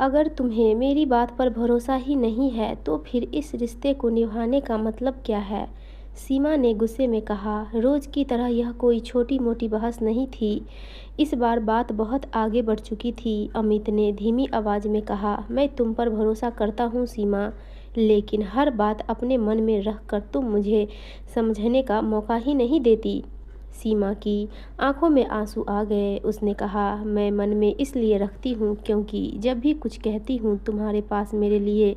अगर तुम्हें मेरी बात पर भरोसा ही नहीं है तो फिर इस रिश्ते को निभाने का मतलब क्या है? सीमा ने गुस्से में कहा। रोज की तरह यह कोई छोटी मोटी बहस नहीं थी। इस बार बात बहुत आगे बढ़ चुकी थी। अमित ने धीमी आवाज में कहा, मैं तुम पर भरोसा करता हूँ सीमा, लेकिन हर बात अपने मन में रख कर तुम मुझे समझने का मौका ही नहीं देती। सीमा की आंखों में आंसू आ गए। उसने कहा, मैं मन में इसलिए रखती हूँ क्योंकि जब भी कुछ कहती हूँ तुम्हारे पास मेरे लिए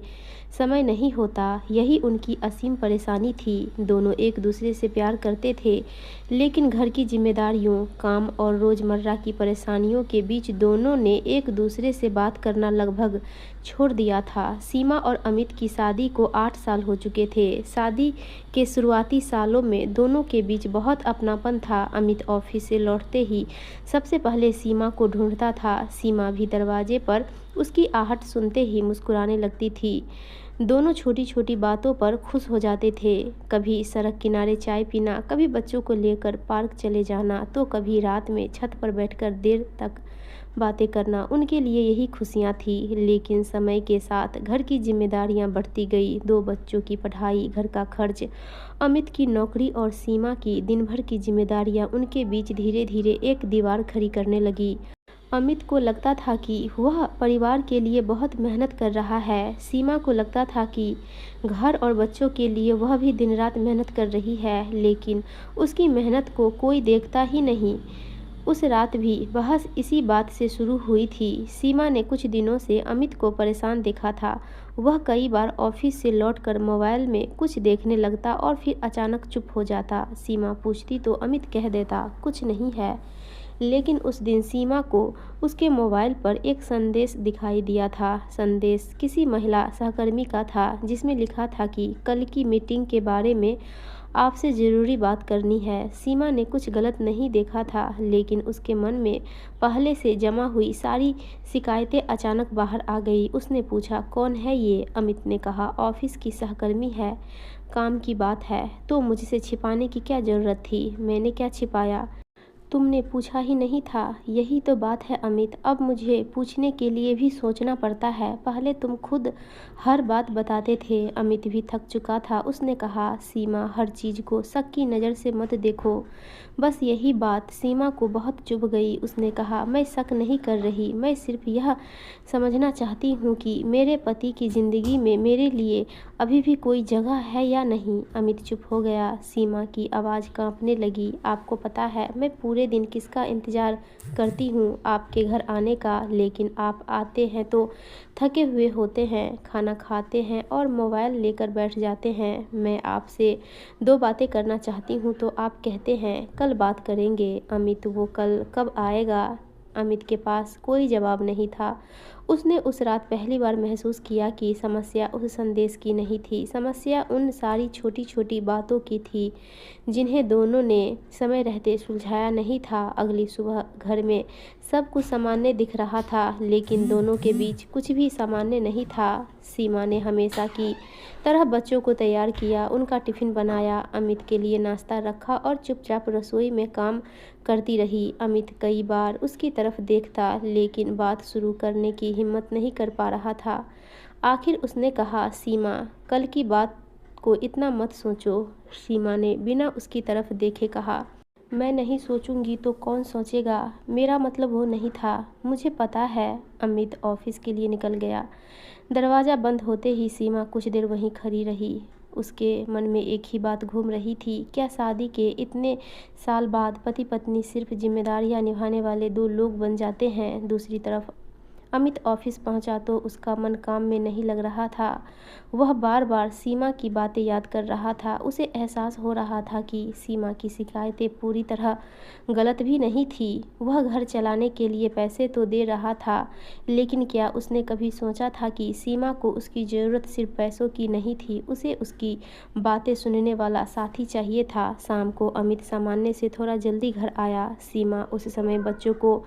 समय नहीं होता। यही उनकी असीम परेशानी थी। दोनों एक दूसरे से प्यार करते थे, लेकिन घर की जिम्मेदारियों, काम और रोज़मर्रा की परेशानियों के बीच दोनों ने एक दूसरे से बात करना लगभग छोड़ दिया था। सीमा और अमित की शादी को 8 साल हो चुके थे। शादी के शुरुआती सालों में दोनों के बीच बहुत अपनापन था। अमित ऑफिस से लौटते ही सबसे पहले सीमा को ढूंढता था। सीमा भी दरवाजे पर उसकी आहट सुनते ही मुस्कुराने लगती थी। दोनों छोटी छोटी बातों पर खुश हो जाते थे। कभी सड़क किनारे चाय पीना, कभी बच्चों को लेकर पार्क चले जाना, तो कभी रात में छत पर बैठकर देर तक बातें करना। उनके लिए यही खुशियाँ थी। लेकिन समय के साथ घर की जिम्मेदारियां बढ़ती गई। 2 बच्चों की पढ़ाई, घर का खर्च, अमित की नौकरी और सीमा की दिन भर की जिम्मेदारियां उनके बीच धीरे धीरे एक दीवार खड़ी करने लगी। अमित को लगता था कि वह परिवार के लिए बहुत मेहनत कर रहा है। सीमा को लगता था कि घर और बच्चों के लिए वह भी दिन रात मेहनत कर रही है, लेकिन उसकी मेहनत को कोई देखता ही नहीं। उस रात भी बहस इसी बात से शुरू हुई थी। सीमा ने कुछ दिनों से अमित को परेशान देखा था। वह कई बार ऑफिस से लौटकर मोबाइल में कुछ देखने लगता और फिर अचानक चुप हो जाता। सीमा पूछती तो अमित कह देता, कुछ नहीं है। लेकिन उस दिन सीमा को उसके मोबाइल पर एक संदेश दिखाई दिया था। संदेश किसी महिला सहकर्मी का था, जिसमें लिखा था कि कल की मीटिंग के बारे में आपसे ज़रूरी बात करनी है। सीमा ने कुछ गलत नहीं देखा था, लेकिन उसके मन में पहले से जमा हुई सारी शिकायतें अचानक बाहर आ गई। उसने पूछा, कौन है ये? अमित ने कहा, ऑफिस की सहकर्मी है, काम की बात है। तो मुझसे छिपाने की क्या ज़रूरत थी? मैंने क्या छिपाया? तुमने पूछा ही नहीं था। यही तो बात है अमित, अब मुझे पूछने के लिए भी सोचना पड़ता है। पहले तुम खुद हर बात बताते थे। अमित भी थक चुका था। उसने कहा, सीमा, हर चीज़ को शक की नज़र से मत देखो। बस यही बात सीमा को बहुत चुभ गई। उसने कहा, मैं शक नहीं कर रही, मैं सिर्फ यह समझना चाहती हूँ कि मेरे पति की ज़िंदगी में मेरे लिए अभी भी कोई जगह है या नहीं। अमित चुप हो गया। सीमा की आवाज़ कांपने लगी। आपको पता है मैं पूरे दिन किसका इंतज़ार करती हूँ? आपके घर आने का। लेकिन आप आते हैं तो थके हुए होते हैं, खाना खाते हैं और मोबाइल लेकर बैठ जाते हैं। मैं आपसे 2 बातें करना चाहती हूँ तो आप कहते हैं कल बात करेंगे। अमित, वो कल कब आएगा? अमित के पास कोई जवाब नहीं था। उसने उस रात पहली बार महसूस किया कि समस्या उस संदेश की नहीं थी। समस्या उन सारी छोटी छोटी बातों की थी जिन्हें दोनों ने समय रहते सुलझाया नहीं था। अगली सुबह घर में सब कुछ सामान्य दिख रहा था, लेकिन दोनों के बीच कुछ भी सामान्य नहीं था। सीमा ने हमेशा की तरह बच्चों को तैयार किया, उनका टिफिन बनाया, अमित के लिए नाश्ता रखा और चुपचाप रसोई में काम करती रही। अमित कई बार उसकी तरफ देखता, लेकिन बात शुरू करने की हिम्मत नहीं कर पा रहा था। आखिर उसने कहा, सीमा, कल की बात को इतना मत सोचो। सीमा ने बिना उसकी तरफ देखे कहा, मैं नहीं सोचूंगी तो कौन सोचेगा? मेरा मतलब वो नहीं था, मुझे पता है। अमित ऑफिस के लिए निकल गया। दरवाज़ा बंद होते ही सीमा कुछ देर वहीं खड़ी रही। उसके मन में एक ही बात घूम रही थी, क्या शादी के इतने साल बाद पति पत्नी सिर्फ जिम्मेदारियां निभाने वाले 2 लोग बन जाते हैं? दूसरी तरफ अमित ऑफिस पहुंचा तो उसका मन काम में नहीं लग रहा था। वह बार बार सीमा की बातें याद कर रहा था। उसे एहसास हो रहा था कि सीमा की शिकायतें पूरी तरह गलत भी नहीं थी। वह घर चलाने के लिए पैसे तो दे रहा था, लेकिन क्या उसने कभी सोचा था कि सीमा को उसकी ज़रूरत सिर्फ पैसों की नहीं थी, उसे उसकी बातें सुनने वाला साथी चाहिए था। शाम को अमित सामान्य से थोड़ा जल्दी घर आया। सीमा उस समय बच्चों को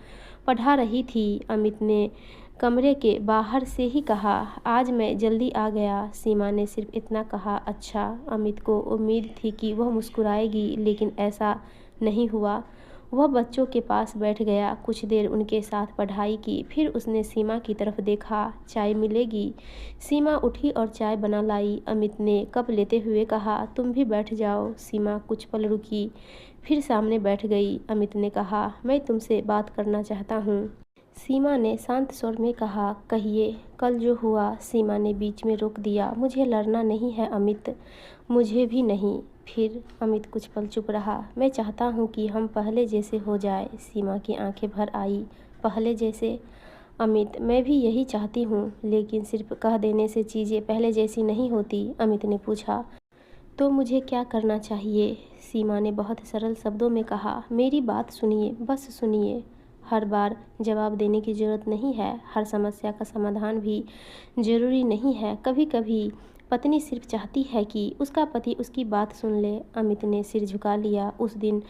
पढ़ा रही थी। अमित ने कमरे के बाहर से ही कहा, आज मैं जल्दी आ गया। सीमा ने सिर्फ इतना कहा, अच्छा। अमित को उम्मीद थी कि वह मुस्कुराएगी, लेकिन ऐसा नहीं हुआ। वह बच्चों के पास बैठ गया, कुछ देर उनके साथ पढ़ाई की, फिर उसने सीमा की तरफ देखा। चाय मिलेगी? सीमा उठी और चाय बना लाई। अमित ने कप लेते हुए कहा, तुम भी बैठ जाओ। सीमा कुछ पल रुकी, फिर सामने बैठ गई। अमित ने कहा, मैं तुमसे बात करना चाहता हूँ। सीमा ने शांत स्वर में कहा, कहिए। कल जो हुआ। सीमा ने बीच में रोक दिया। मुझे लड़ना नहीं है अमित। मुझे भी नहीं। फिर? अमित कुछ पल चुप रहा। मैं चाहता हूँ कि हम पहले जैसे हो जाए। सीमा की आंखें भर आई। पहले जैसे? अमित, मैं भी यही चाहती हूँ, लेकिन सिर्फ कह देने से चीज़ें पहले जैसी नहीं होती। अमित ने पूछा, तो मुझे क्या करना चाहिए? सीमा ने बहुत सरल शब्दों में कहा, मेरी बात सुनिए, बस सुनिए। हर बार जवाब देने की ज़रूरत नहीं है। हर समस्या का समाधान भी ज़रूरी नहीं है। कभी कभी पत्नी सिर्फ चाहती है कि उसका पति उसकी बात सुन ले। अमित ने सिर झुका लिया। उस दिन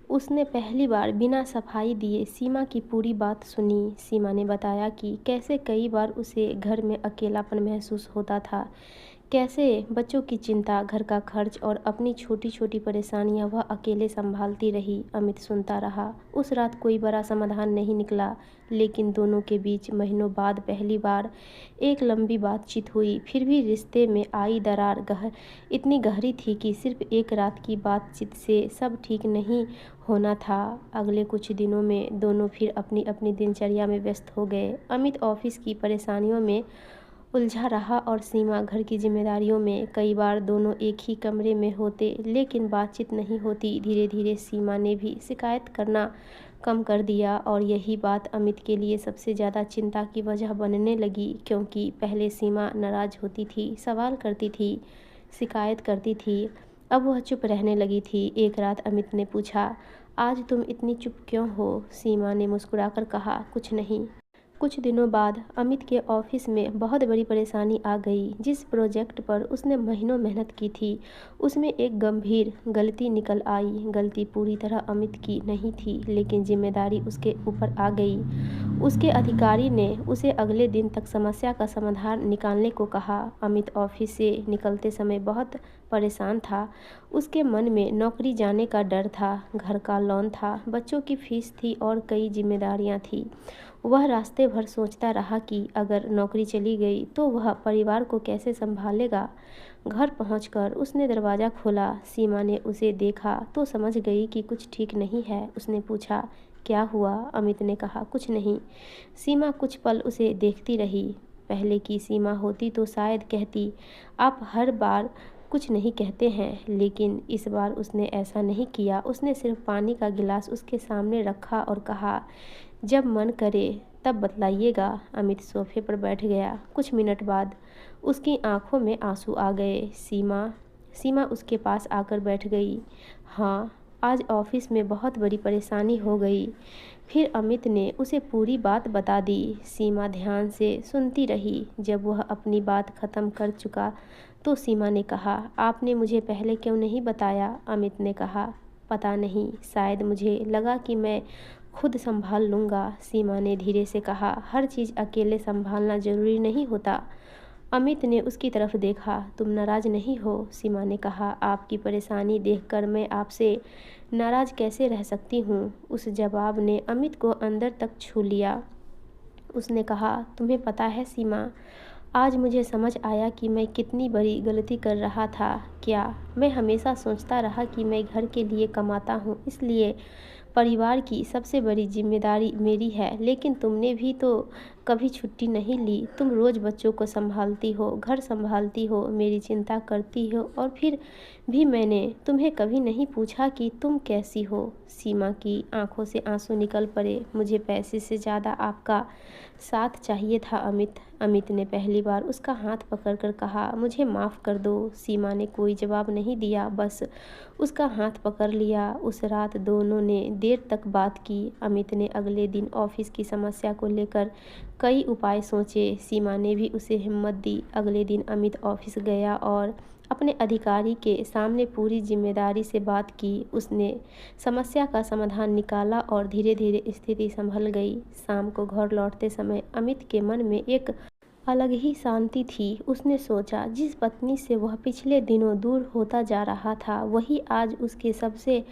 उसने पहली बार बिना सफाई दिए सीमा की पूरी बात सुनी। सीमा ने बताया कि कैसे कई बार उसे घर में अकेलापन महसूस होता था, कैसे बच्चों की चिंता, घर का खर्च और अपनी छोटी छोटी परेशानियां वह अकेले संभालती रही। अमित सुनता रहा। उस रात कोई बड़ा समाधान नहीं निकला, लेकिन दोनों के बीच महीनों बाद पहली बार एक लंबी बातचीत हुई। फिर भी रिश्ते में आई दरार इतनी गहरी थी कि सिर्फ एक रात की बातचीत से सब ठीक नहीं होना था। अगले कुछ दिनों में दोनों फिर अपनी अपनी दिनचर्या में व्यस्त हो गए। अमित ऑफिस की परेशानियों में उलझा रहा और सीमा घर की जिम्मेदारियों में। कई बार दोनों एक ही कमरे में होते, लेकिन बातचीत नहीं होती। धीरे धीरे सीमा ने भी शिकायत करना कम कर दिया और यही बात अमित के लिए सबसे ज़्यादा चिंता की वजह बनने लगी, क्योंकि पहले सीमा नाराज़ होती थी, सवाल करती थी, शिकायत करती थी। अब वह चुप रहने लगी थी। एक रात अमित ने पूछा, आज तुम इतनी चुप क्यों हो? सीमा ने मुस्कुराकर कहा, कुछ नहीं। कुछ दिनों बाद अमित के ऑफिस में बहुत बड़ी परेशानी आ गई। जिस प्रोजेक्ट पर उसने महीनों मेहनत की थी, उसमें एक गंभीर गलती निकल आई। गलती पूरी तरह अमित की नहीं थी, लेकिन जिम्मेदारी उसके ऊपर आ गई। उसके अधिकारी ने उसे अगले दिन तक समस्या का समाधान निकालने को कहा। अमित ऑफिस से निकलते समय बहुत परेशान था। उसके मन में नौकरी जाने का डर था, घर का लोन था, बच्चों की फीस थी और कई जिम्मेदारियां थीं। वह रास्ते भर सोचता रहा कि अगर नौकरी चली गई तो वह परिवार को कैसे संभालेगा। घर पहुंचकर उसने दरवाज़ा खोला। सीमा ने उसे देखा तो समझ गई कि कुछ ठीक नहीं है। उसने पूछा, क्या हुआ? अमित ने कहा, कुछ नहीं। सीमा कुछ पल उसे देखती रही। पहले की सीमा होती तो शायद कहती, आप हर बार कुछ नहीं कहते हैं, लेकिन इस बार उसने ऐसा नहीं किया। उसने सिर्फ पानी का गिलास उसके सामने रखा और कहा, जब मन करे तब बतलाइएगा। अमित सोफे पर बैठ गया। कुछ मिनट बाद उसकी आंखों में आंसू आ गए। सीमा सीमा उसके पास आकर बैठ गई। हाँ, आज ऑफिस में बहुत बड़ी परेशानी हो गई। फिर अमित ने उसे पूरी बात बता दी। सीमा ध्यान से सुनती रही। जब वह अपनी बात खत्म कर चुका तो सीमा ने कहा, आपने मुझे पहले क्यों नहीं बताया? अमित ने कहा, पता नहीं, शायद मुझे लगा कि मैं खुद संभाल लूँगा। सीमा ने धीरे से कहा, हर चीज़ अकेले संभालना जरूरी नहीं होता। अमित ने उसकी तरफ देखा। तुम नाराज़ नहीं हो? सीमा ने कहा, आपकी परेशानी देखकर मैं आपसे नाराज़ कैसे रह सकती हूँ? उस जवाब ने अमित को अंदर तक छू लिया। उसने कहा, तुम्हें पता है सीमा, आज मुझे समझ आया कि मैं कितनी बड़ी गलती कर रहा था। क्या? मैं हमेशा सोचता रहा कि मैं घर के लिए कमाता हूँ, इसलिए परिवार की सबसे बड़ी जिम्मेदारी मेरी है। लेकिन तुमने भी तो कभी छुट्टी नहीं ली। तुम रोज़ बच्चों को संभालती हो, घर संभालती हो, मेरी चिंता करती हो, और फिर भी मैंने तुम्हें कभी नहीं पूछा कि तुम कैसी हो। सीमा की आंखों से आंसू निकल पड़े। मुझे पैसे से ज़्यादा आपका साथ चाहिए था अमित। अमित ने पहली बार उसका हाथ पकड़कर कहा, मुझे माफ़ कर दो। सीमा ने कोई जवाब नहीं दिया, बस उसका हाथ पकड़ लिया। उस रात दोनों ने देर तक बात की। अमित ने अगले दिन ऑफिस की समस्या को लेकर कई उपाय सोचे। सीमा ने भी उसे हिम्मत दी। अगले दिन अमित ऑफिस गया और अपने अधिकारी के सामने पूरी जिम्मेदारी से बात की। उसने समस्या का समाधान निकाला और धीरे धीरे स्थिति संभल गई। शाम को घर लौटते समय अमित के मन में एक अलग ही शांति थी। उसने सोचा, जिस पत्नी से वह पिछले दिनों दूर होता जा रहा था, वही आज उसके सबसे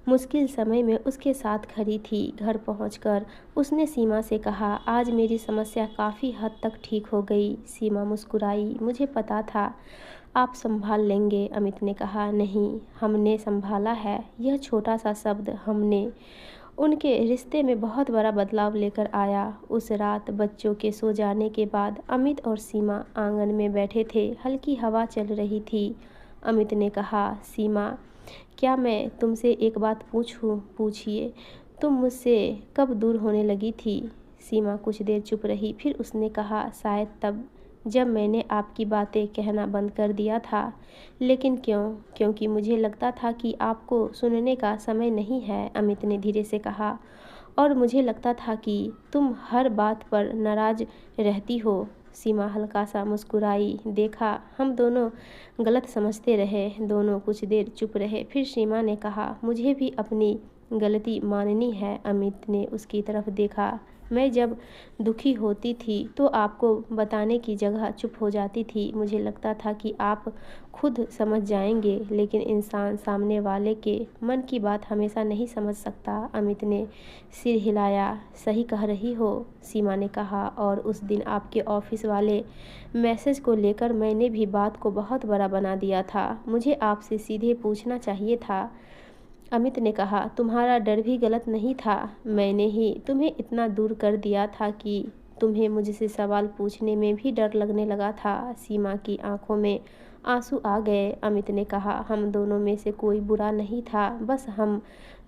मुश्किल समय में उसके साथ खड़ी थी। घर पहुंचकर उसने सीमा से कहा, आज मेरी समस्या काफ़ी हद तक ठीक हो गई। सीमा मुस्कुराई, मुझे पता था आप संभाल लेंगे। अमित ने कहा, नहीं, हमने संभाला है। यह छोटा सा शब्द हमने उनके रिश्ते में बहुत बड़ा बदलाव लेकर आया। उस रात बच्चों के सो जाने के बाद अमित और सीमा आंगन में बैठे थे। हल्की हवा चल रही थी। अमित ने कहा, सीमा, क्या मैं तुमसे एक बात पूछूं? पूछिए। तुम मुझसे कब दूर होने लगी थी? सीमा कुछ देर चुप रही, फिर उसने कहा, शायद तब जब मैंने आपकी बातें कहना बंद कर दिया था। लेकिन क्यों? क्योंकि मुझे लगता था कि आपको सुनने का समय नहीं है, अमित ने धीरे से कहा। और मुझे लगता था कि तुम हर बात पर नाराज रहती हो। सीमा हल्का सा मुस्कुराई। देखा, हम दोनों गलत समझते रहे। दोनों कुछ देर चुप रहे। फिर सीमा ने कहा, मुझे भी अपनी गलती माननी है। अमित ने उसकी तरफ देखा। मैं जब दुखी होती थी तो आपको बताने की जगह चुप हो जाती थी। मुझे लगता था कि आप खुद समझ जाएंगे, लेकिन इंसान सामने वाले के मन की बात हमेशा नहीं समझ सकता। अमित ने सिर हिलाया। सही कह रही हो, सीमा ने कहा। और उस दिन आपके ऑफिस वाले मैसेज को लेकर मैंने भी बात को बहुत बड़ा बना दिया था। मुझे आपसे सीधे पूछना चाहिए था। अमित ने कहा, तुम्हारा डर भी गलत नहीं था। मैंने ही तुम्हें इतना दूर कर दिया था कि तुम्हें मुझसे सवाल पूछने में भी डर लगने लगा था। सीमा की आंखों में आंसू आ गए। अमित ने कहा, हम दोनों में से कोई बुरा नहीं था, बस हम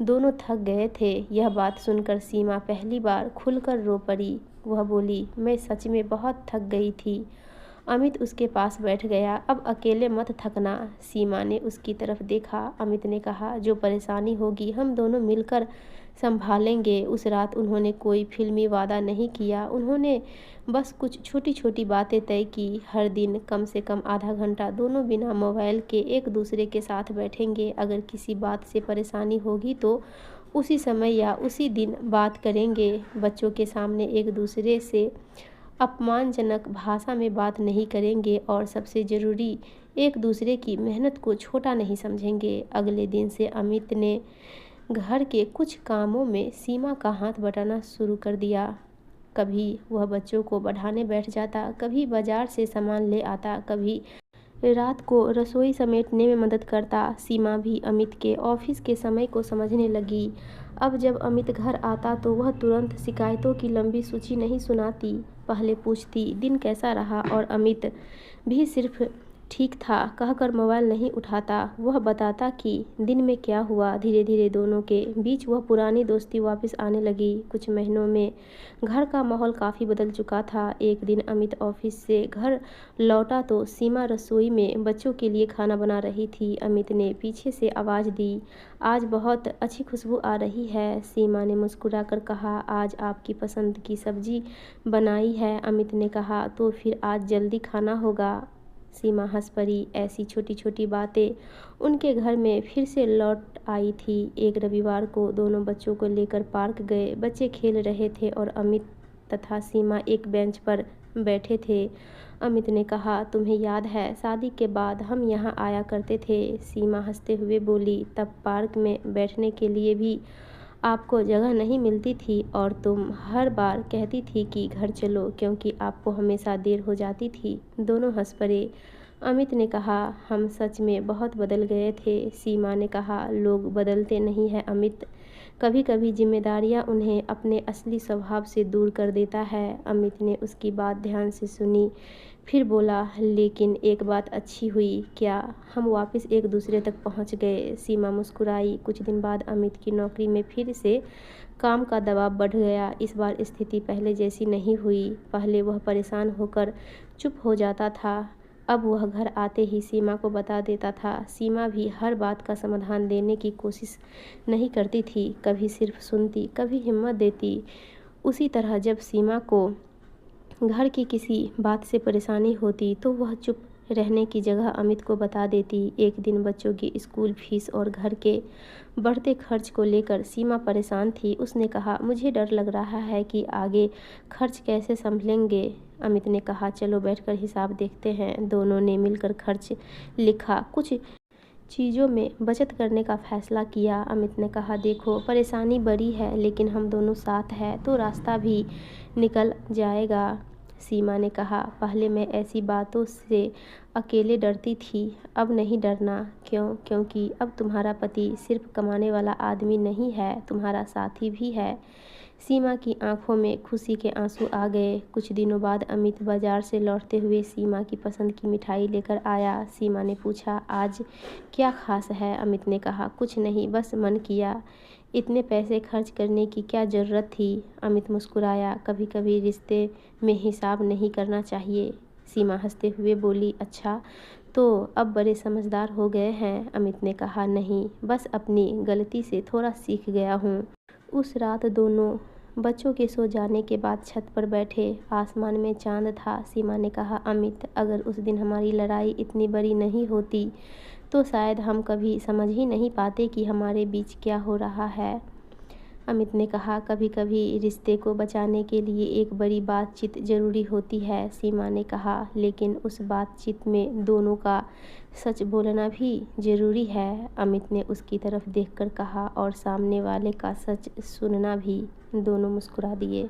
दोनों थक गए थे। यह बात सुनकर सीमा पहली बार खुलकर रो पड़ी। वह बोली, मैं सच में बहुत थक गई थी। अमित उसके पास बैठ गया। अब अकेले मत थकना। सीमा ने उसकी तरफ देखा। अमित ने कहा, जो परेशानी होगी हम दोनों मिलकर संभालेंगे। उस रात उन्होंने कोई फिल्मी वादा नहीं किया। उन्होंने बस कुछ छोटी छोटी बातें तय की। हर दिन कम से कम आधा घंटा दोनों बिना मोबाइल के एक दूसरे के साथ बैठेंगे। अगर किसी बात से परेशानी होगी तो उसी समय या उसी दिन बात करेंगे। बच्चों के सामने एक दूसरे से अपमानजनक भाषा में बात नहीं करेंगे और सबसे ज़रूरी, एक दूसरे की मेहनत को छोटा नहीं समझेंगे। अगले दिन से अमित ने घर के कुछ कामों में सीमा का हाथ बटाना शुरू कर दिया। कभी वह बच्चों को पढ़ाने बैठ जाता, कभी बाजार से सामान ले आता, कभी रात को रसोई समेटने में मदद करता। सीमा भी अमित के ऑफिस के समय को समझने लगी। अब जब अमित घर आता तो वह तुरंत शिकायतों की लंबी सूची नहीं सुनाती। पहले पूछती, दिन कैसा रहा, और अमित भी सिर्फ ठीक था कहकर मोबाइल नहीं उठाता। वह बताता कि दिन में क्या हुआ। धीरे धीरे दोनों के बीच वह पुरानी दोस्ती वापस आने लगी। कुछ महीनों में घर का माहौल काफ़ी बदल चुका था। एक दिन अमित ऑफिस से घर लौटा तो सीमा रसोई में बच्चों के लिए खाना बना रही थी। अमित ने पीछे से आवाज़ दी, आज बहुत अच्छी खुशबू आ रही है। सीमा ने मुस्कुराकर कहा, आज आपकी पसंद की सब्जी बनाई है। अमित ने कहा, तो फिर आज जल्दी खाना होगा। सीमा हंस पड़ी। ऐसी छोटी छोटी बातें उनके घर में फिर से लौट आई थी। एक रविवार को दोनों बच्चों को लेकर पार्क गए। बच्चे खेल रहे थे और अमित तथा सीमा एक बेंच पर बैठे थे। अमित ने कहा, तुम्हें याद है शादी के बाद हम यहाँ आया करते थे? सीमा हंसते हुए बोली, तब पार्क में बैठने के लिए भी आपको जगह नहीं मिलती थी और तुम हर बार कहती थी कि घर चलो, क्योंकि आपको हमेशा देर हो जाती थी। दोनों हंस पड़े। अमित ने कहा, हम सच में बहुत बदल गए थे। सीमा ने कहा, लोग बदलते नहीं हैं अमित, कभी कभी जिम्मेदारियां उन्हें अपने असली स्वभाव से दूर कर देता है। अमित ने उसकी बात ध्यान से सुनी, फिर बोला, लेकिन एक बात अच्छी हुई। क्या? हम वापस एक दूसरे तक पहुंच गए। सीमा मुस्कुराई। कुछ दिन बाद अमित की नौकरी में फिर से काम का दबाव बढ़ गया। इस बार स्थिति पहले जैसी नहीं हुई। पहले वह परेशान होकर चुप हो जाता था, अब वह घर आते ही सीमा को बता देता था। सीमा भी हर बात का समाधान देने की कोशिश नहीं करती थी, कभी सिर्फ सुनती, कभी हिम्मत देती। उसी तरह जब सीमा को घर की किसी बात से परेशानी होती तो वह चुप रहने की जगह अमित को बता देती। एक दिन बच्चों की स्कूल फीस और घर के बढ़ते खर्च को लेकर सीमा परेशान थी। उसने कहा, मुझे डर लग रहा है कि आगे खर्च कैसे संभलेंगे। अमित ने कहा, चलो बैठकर हिसाब देखते हैं। दोनों ने मिलकर खर्च लिखा, कुछ चीज़ों में बचत करने का फैसला किया। अमित ने कहा, देखो परेशानी बड़ी है, लेकिन हम दोनों साथ हैं तो रास्ता भी निकल जाएगा। सीमा ने कहा, पहले मैं ऐसी बातों से अकेले डरती थी, अब नहीं डरना। क्यों? क्योंकि अब तुम्हारा पति सिर्फ कमाने वाला आदमी नहीं है, तुम्हारा साथी भी है। सीमा की आंखों में खुशी के आंसू आ गए। कुछ दिनों बाद अमित बाजार से लौटते हुए सीमा की पसंद की मिठाई लेकर आया। सीमा ने पूछा, आज क्या खास है? अमित ने कहा, कुछ नहीं, बस मन किया। इतने पैसे खर्च करने की क्या ज़रूरत थी? अमित मुस्कुराया, कभी कभी रिश्ते में हिसाब नहीं करना चाहिए। सीमा हंसते हुए बोली, अच्छा तो अब बड़े समझदार हो गए हैं? अमित ने कहा, नहीं, बस अपनी गलती से थोड़ा सीख गया हूँ। उस रात दोनों बच्चों के सो जाने के बाद छत पर बैठे। आसमान में चांद था। सीमा ने कहा, अमित, अगर उस दिन हमारी लड़ाई इतनी बड़ी नहीं होती तो शायद हम कभी समझ ही नहीं पाते कि हमारे बीच क्या हो रहा है। अमित ने कहा, कभी कभी रिश्ते को बचाने के लिए एक बड़ी बातचीत ज़रूरी होती है। सीमा ने कहा, लेकिन उस बातचीत में दोनों का सच बोलना भी ज़रूरी है। अमित ने उसकी तरफ देखकर कहा, और सामने वाले का सच सुनना भी। दोनों मुस्कुरा दिए।